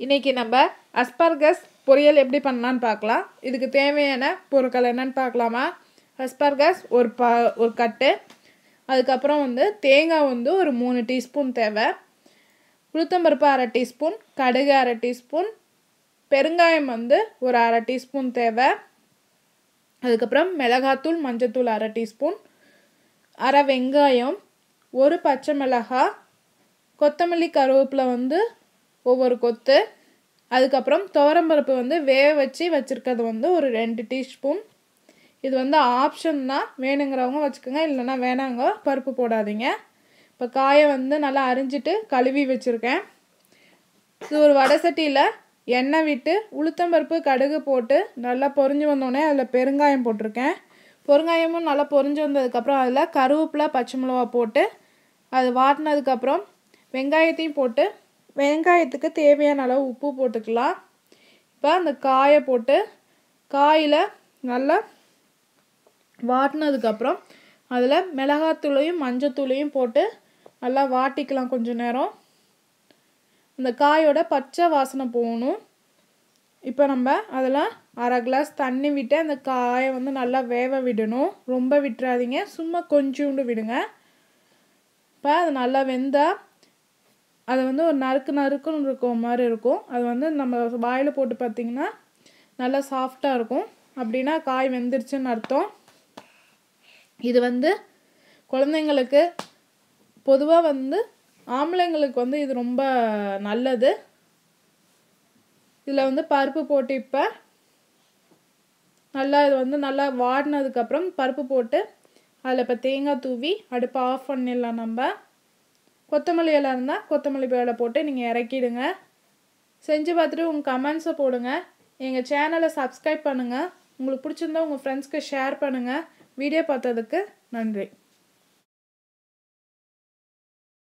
இன்றைக்கி நம்ம அஸ்பார்கஸ் பொரியல் எப்படி பண்ணலான்னு பார்க்கலாம். இதுக்கு தேவையான பொருட்கள் என்னென்னு பார்க்கலாமா? அஸ்பார்கஸ் ஒரு கட்டு, அதுக்கப்புறம் தேங்காய் ஒரு 3 டீஸ்பூன் தேவை, உளுத்தம்பருப்பு 1/2 டீஸ்பூன், கடுகு 1/2 டீஸ்பூன், பெருங்காயம் ஒரு 1/2 டீஸ்பூன் தேவை, அதுக்கப்புறம் மிளகாத்தூள் மஞ்சத்தூள் 1/2 டீஸ்பூன், 1/2 வெங்காயம், 1 பச்சை மிளகாய், கொத்தமல்லி கருவேப்பிலை ஒவ்வொரு கொத்து, அதுக்கப்புறம் துவரம்பருப்பு வேக வச்சு வச்சுருக்கிறது ஒரு 2 டீஸ்பூன். இது ஆப்ஷன் தான், வேணுங்கிறவங்க வச்சுக்கோங்க, இல்லைன்னா வேணாங்க, பருப்பு போடாதீங்க. இப்போ காயை நல்லா அரிஞ்சிட்டு கழுவி வச்சுருக்கேன். இது ஒரு வடை சட்டியில் எண்ணெய் விட்டு உளுத்தம்பருப்பு கடுகு போட்டு நல்லா பொரிஞ்சு வந்தோடனே அதில் பெருங்காயம் போட்டிருக்கேன். பெருங்காயமும் நல்லா பொரிஞ்சு வந்ததுக்கப்புறம் அதில் கருவேப்பிலை பச்சை மிளகா போட்டு அது வாட்டினதுக்கப்புறம் வெங்காயத்தையும் போட்டு வெங்காயத்துக்கு தேவையான அளவு உப்பு போட்டுக்கலாம். இப்போ அந்த காயை போட்டு காயில் நல்லா வாட்டினதுக்கப்புறம் அதில் மிளகாத்தூளையும் மஞ்சத்தூளையும் போட்டு நல்லா வாட்டிக்கலாம். கொஞ்சம் நேரம் அந்த காயோட பச்சை வாசனை போகணும். இப்போ நம்ம அதில் 1/2 கிளாஸ் தண்ணி விட்டு அந்த காயை நல்லா வேக விடணும். ரொம்ப விட்டுறாதீங்க, சும்மா கொஞ்சோண்டு விடுங்க. இப்போ அது நல்லா வெந்தால் அது ஒரு நறுக்குன்னு இருக்க மாதிரி இருக்கும். அது நம்ம வாயில் போட்டு பார்த்திங்கன்னா நல்லா சாஃப்டாக இருக்கும். அப்படின்னா காய் வெந்துருச்சுன்னு அர்த்தம். இது குழந்தைங்களுக்கு பொதுவாக ஆம்பளைங்களுக்கு இது ரொம்ப நல்லது. இதில் பருப்பு போட்டு இப்போ நல்லா இது நல்லா வாடினதுக்கப்புறம் பருப்பு போட்டு அதில் இப்போ தேங்காய் தூவி அடுப்பை ஆஃப் பண்ணிடலாம். நம்ம கொத்தமல்லி இலை இருந்தால் கொத்தமல்லி இலை போட்டு நீங்கள் இறக்கிடுங்க. செஞ்சு பார்த்துட்டு உங்கள் கமெண்ட்ஸை போடுங்க. எங்கள் சேனலை சப்ஸ்கிரைப் பண்ணுங்கள். உங்களுக்கு பிடிச்சிருந்தா உங்கள் ஃப்ரெண்ட்ஸ்க்கு ஷேர் பண்ணுங்கள். வீடியோ பார்த்ததுக்கு நன்றி.